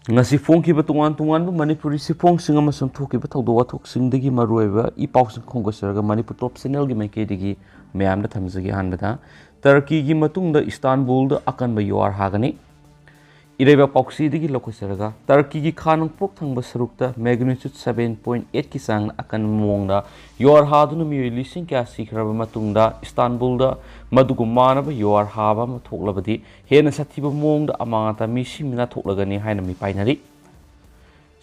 ngasi phongkiba tungan tungan bu manipuri siphong singa masum thokiba thawdo wathok singdagi maruiba i pausing khongosaraga manipur top channel gi maike digi mayam da thamjagi hanbada turkey gi matungda istanbul da akanba yuar hagani ireba pauksi digi lokosaraga turkey gi khanung pok thangba sarukta magnitude 7.8 ki sang akan mongda yuar hadunu mi lising kya sikraba matungda istanbul da madugu manaba yuar haba ma thoklabadi hena sathiba mongda amangata mi simina thoklagani haina mi painari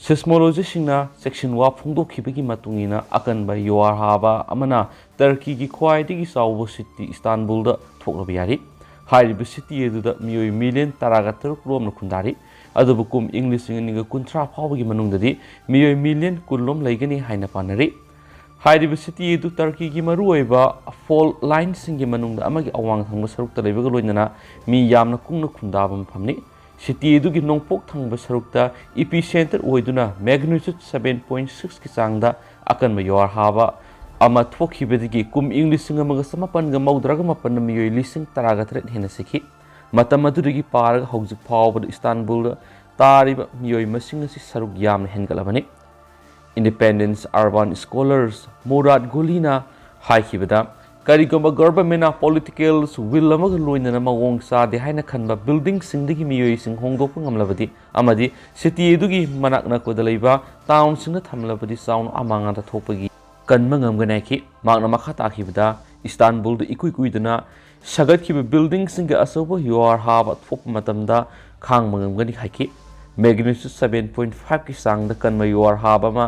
seismologist singna section wa phongdokhibagi matungina akanba yuar haba amana turkey gi khwai digi sawbo city istanbul da thoklabi yari हाइरिब city एदुदा मियोय million तरागा तरुक रोमना खुंदारी अदुबु कुम English निगा कुंथ्रा फावगी मनुंगददी मियोय मिलियन कुललोम लैगनी हाइना पानरी हाइरिब सिटी एदु टर्की गी मरुओइबा फॉल लाइन सिंगी मनुंगदा अमगी अवांग थंगबा सरुकता लैबगा लोइनना मी यामना कुंगना खुंदाबा मफमनी सिटी एदु गी नोंगपोक थंगबा सरुकता एपिसेंटर ओइदुना मैग्नीट्यूड 7.6 की चांगदा अकनबा युआर हाबा ama thokibadigi kum english singa maga samapan ga maudraga mapan miyoi lising taraga thret hena sikhi matam adurigi paraga hojik phawbad istanbul tariba miyoi masing asi saruk yam hengalabani independence urban scholars murad golina haikibada karigoma government political will amaga loinana mawong sa de haina khanba building singdigi miyoi sing hongdok ngamlabadi amadi city edugi manakna ko dalaiba town singna thamlabadi sound amanga ta thopagi kanma ngamganai ki magna makha takhibda istanbul da ikui kuiduna sagat ki building singa asobo yuar haba thop matamda khang mangamgani haiki magnitude 7.5 ki sang da kanma yuar haba ma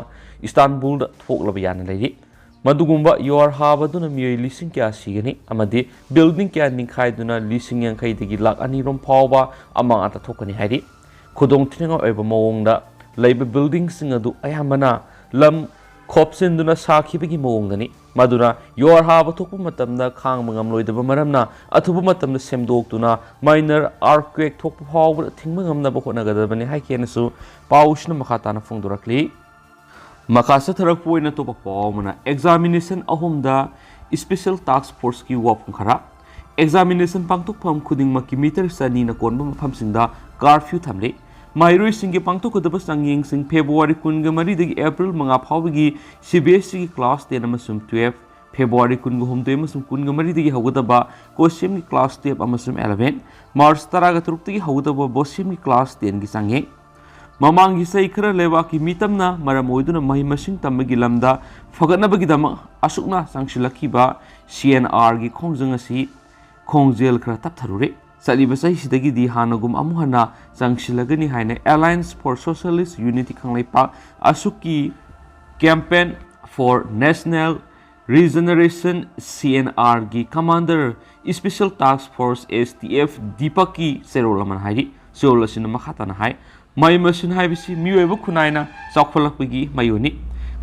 istanbul da thoklaba yana leiri madugumba yuar haba duna miyoi lising kya sigani amadi building kya ningkhai duna lising yang khai digi lak ani rom phawba amang ata thokani hairi khudong thinga oiba mawongda leiba building singa du ayamana lam खोपसिंदुना साखिबगी मोंगदनी मदुना योर हाब थोकु मतमदा खांग मंगम लोइदबा मरमना अथुबु मतमदा सेमदोक्तुना minor earthquake थोकु फाव thing मंगमना बखोनगदबनी हाइकेनसु पाउशना मखाताना फोंदुरकली मखासा थरक पोइना तो पावमना examination अहोमदा special task force की वाफुं खरा एग्जामिनेशन पांगतुक फम खुदिंग मकी मीटर सनी न कोनबा मफमसिंदा कर्फ्यू थमले माइरोई सिंगे पांगतुकदब संगिंग सिंग फेब्रुवारी कुनगा मरीदगी अप्रैल मंगा फावगी सीबीएसई की क्लास 10 अमसुम 12 फेब्रुवारी कुनगा हमदे अमसुम कुनगा मरीदगी हौगदबा कोसियम की क्लास 10 अमसुम 11 मार्च तरागा तुरुक्तगी हौगदबा बोसियम की क्लास 10 की संगे ममांगी सई खरा लेवा की मीतमना मरम ओइदुना महि मसिंग तमगी लमदा फगनबगीदम असुकना संगशिलखिबा सीएनआर की खोंजंग असि खोंजेल खरा तपथरुरे सलीब सही दी हानगुम अमुहना संगशिलगनी हाइने अलायंस फॉर सोशलिस्ट यूनिटी खंगलेपा असुकी campaign for national regeneration CNR की commander special task force STF Deepak की सेरोलमन हाइरी सेरोलसिन मखाताना हाइ माइ मसिन हाइबिसि मियोइबु खुनाइना चाखफलकपगी मायोनि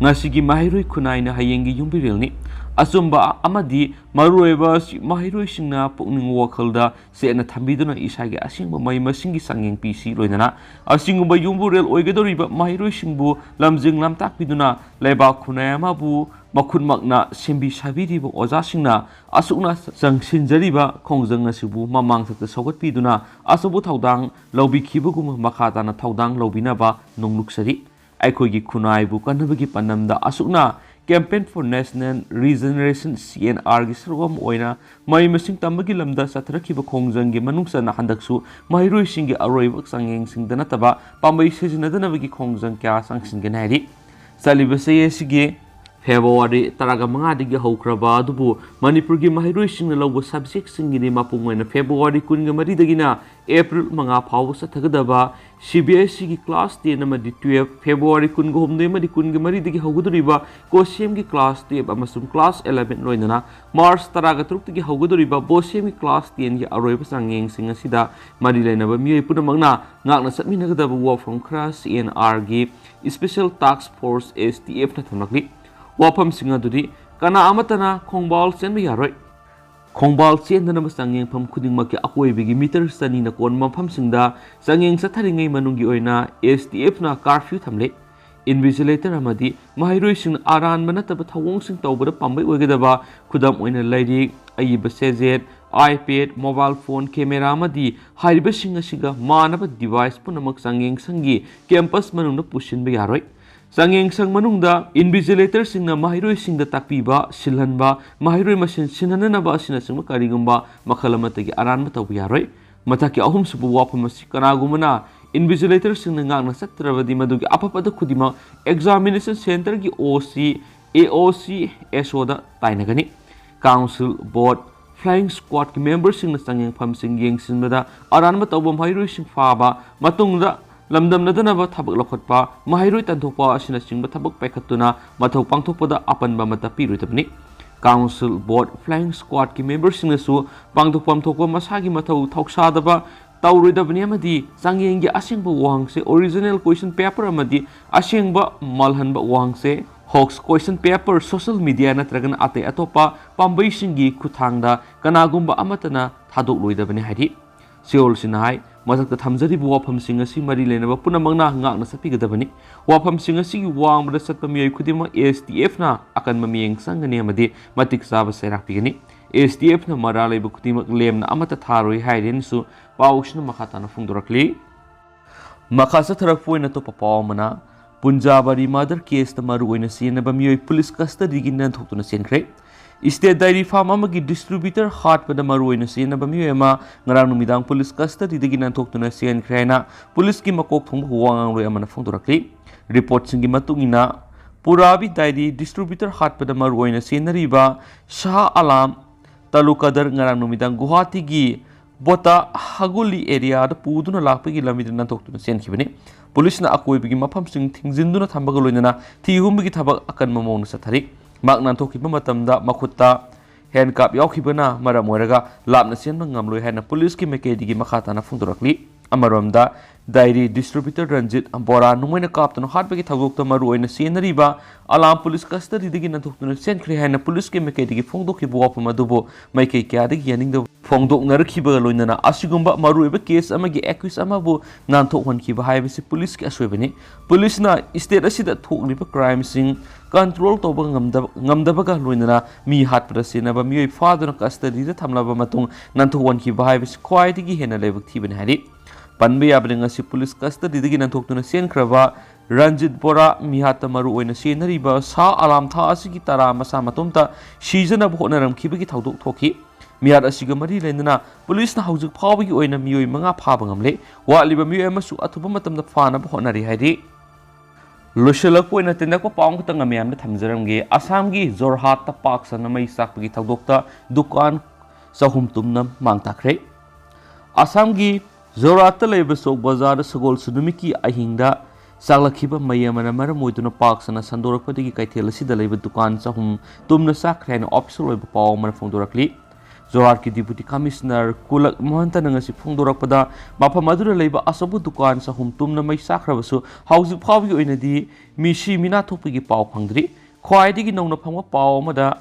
ngasi mahiroi खुनाइना हायेंगी युंबिरेलनि असुंबा अमदी मरुएबा mahiroi सिंगना पुकनिंग वखलदा सेना थंबिदुना इसागे असिंगबा मै मसिंगी संगेंग पीसी लोइना असिंगबा युंबुरेल ओइगदोरिबा mahiroi सिंगबु लमजिंग लमताकपिदुना लेबा खुनायामाबु मखुनमकना सेंबी साबिरिबो ओजासिंगना असुकना संगसिनजरिबा खोंजंग असिबु ममांग थक्ता सौगतपिदुना असुबु थौदांग लौबिखिबगुम मखाताना थौदांग लौबिनाबा नोंलुक्सरी अखोगी खुनाइबु कनबगी पन्नमदा असुकना campaign for national regeneration CNR की सरगम ओइना मई मसिंग तंबगी लमदा सथरखिब खोंजंगी मनुंगसना हंदकसु महिरोइ सिंगी अरोइब संगेंग सिंगदना तबा पांबई सेजनदनबगी खोंजंग क्या संगसिंगे नाइरी सलिबसे येसिगे फेब्रुवारी तरागा मंगादिगी हौख्रबा अदुबु मणिपुर की महिरोइ सिंगना लौबो सब्जेक्ट सिंगिनि मापुंगोइना फेब्रुवारी कुनगा मरीदगिना अप्रैल मंगा फाव सथगदबा सीबीएसई की क्लास 10 अमदी 12 फेब्रुवारी कुनगा हमदे मदी कुनगा मरीदगी हौगदुरिबा कोसियम की क्लास 10 अमसुम क्लास 11 लोइनना मार्च तरागा तुरुक्तगी हौगदुरिबा बोसियम की क्लास 10 की अरोइब संगेंग सिंग असिदा मरी लेनबा मियोइ पुनमगना ngakna satminagdaba wafam khra CNR gi special task force STF na thamlakli wafam singa dudi kana amatana khongbal chen yaroi khongbal chen dana masangeng pham khuding makki akoi bigi meter sani na kon mafam singda sangeng satharingai manungi oina STF na curfew thamle invigilator amadi mahiroi sing aran manataba thawong sing tawbada pambai oigedaba khudam oina lairi ayiba sejet iPad, mobile phone, camera amadi hairibasing asiga manaba device punamak sangeng sangi campus manungda pushinba yaroi. Sangeng sang manungda invigilator singna mahiroi singda takpiba silhanba mahiroi masin sinhananaba asina singba karigumba makalamatagi aranba tawba yaroi. Mataki ahum subu wapamasi kanagumana invigilator singna ngakna satrabadi madugi apapada khudima examination center gi OC AOC SO da tainagani. Council, board, flying squad ki members sing na sangeng pham sing yeng sinbada aranba tawba mahiroi sing faba matungda lamdam nadanaba thabak lokhotpa mahiroi tanthokpa asina singba thabak paikhatuna mathau pangthokpada apanba mata piroi tabni. Council, board, flying squad ki members sing nasu pangthokpam thokpa masagi mathau thoksadaba tauroidabani amadi sangyengi asengba wahangse original question paper amadi asengba malhanba wahangse hoax question paper social media natragan ate atopa pambai singi kuthangda kanagumba amatana thadok loidabani hari seol sinai mathakta thamjari bu wafam singa si mari lenaba punamangna ngakna sapigadabani wafam singa si wangmada satpa miyai khudima STF na akan mamiyeng sangani amadi matik saba serak pigani STF na maralai bu khudima lemna amata tharoi hairen su pawsna makhatana fungdorakli makasa tharak poina to papawmana Punjabari mother case the Maruina Sienaba Mui police custody in Nanthokuna Senkre. State Dairy Farm Amagi distributor heart with the Maruina Sienaba Muema, Naranumidang police custody the Ginantokuna Sienkrena, police Kimakok from Huang Ramana Fondorakli. Reports in Gimatungina, Purabi Dairy distributor heart with the Maruina Sienariba, Shah Alam, Talukadar Naranumidang Guhatigi, Bota Haguli area the Puduna Lapigi Lamidan Tokuna Senkibini. Police na akoy bigi mapam sing thingzinduna thambagaloinana thihum bigi thabak akan mamon sathari maknan thokiba matamda makhutta handcuff yaukibana mara moiraga lapna senma ngamloi hana police ki mekedi gi makhatana fungdorakli amaromda diary distributor Ranjit Bora numoina kaptano hatbagi thagokta maruoina senariba alam police custody digi nanthokna senkri hana police ki mekedi gi fungdokki buwapam adubo maikei kyadagi yaningda Fongdok narkiba loinana asigumba maruiba case amagi accuse amabu nanthokwan kiba haibasi police ki aswebani police na state asida thokliba crime sing control toba ngamdabaga loinana mi hatpra senaba mioi faduna custody da thamlaba matung nanthokwan kiba haibasi khwaidigi hena lebak thibani hari panbe yabringa si police custody digi nanthokuna senkraba Ranjit Bora mihata maru oina senariba sa alam tha asigi tara masa matumta season abu honaram kibagi thaudok thoki Miyar asiga mari lendana police na haujuk phawgi oina miyoi manga phaba ngamle waliba miyoi amasu athuba matamda fana ba honari haidi loselak oina tendakpa paung khutang amyam da thamjaramge Assamgi Jorhat ta paksana mai sakpagi thagdokta dukan sahum tumna mangtakhre Assamgi Jorhat ta leiba sok bazar sagol sunumiki ahingda saglakhiba mayamana maramoiduna paksana sandorakpadagi kaithel asida leiba dukan sahum tumna sakhrena official oiba paw mana phongdorakli Jorhat ki Deputy Commissioner Kulak Mohanta nangasi phongdorakpada mafam adura leiba asabu dukan sahum tumna mai sakhrabasu hauju phawgi oinadi misi mina thopigi paw phangdri khwaidigi nongna phangwa paw amada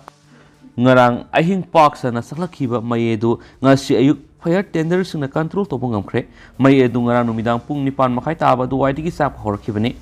ngarang ahing paksana saglakhiba mayedu ngasi ayuk fire tender singna control toba ngamkhre mayedu ngarang numidang pung 9 makhai taba duwaidigi sak horakhibani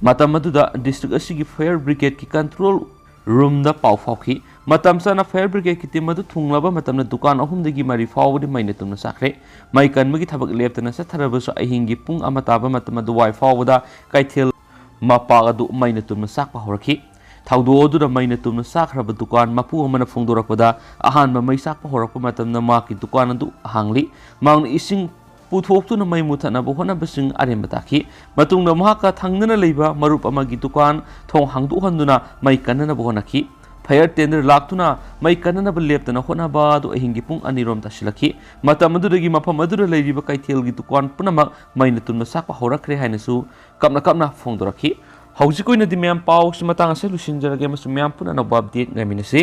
matam aduda district asigi fire brigade ki control room da paw phawki matam sana fire brigade ki team adu thunglaba matamna dukan ahumdagi mari fawdi maine tumna sakre mai kanmagi thabak leptana satharabasu ahingi pung amataba matama duwai fawda kaithel mapa adu maine tumna sakpa horakhi thaudo adu maine tumna sakraba dukan mapu amana phongdorakpada ahanba mai sakpa horakpa matamna maki dukan adu hangli maung ising puthoptuna mai muthana bo hona basing arem bataki matungna mahaka thangnana leiba marup amagi dukan thong hangdu handuna mai kanana bo honaki fire tender laktuna mai kanana ba leptana hona ba do ahingi pung anirom tasilaki matamudagi mapamudura leiriba kaithelgi dukan punamak mai natumna sakpa horakre hainasu kapna phongdoraki hauji koina di myam paw sumatang ase lusinjarage masu myam puna no update ngaminase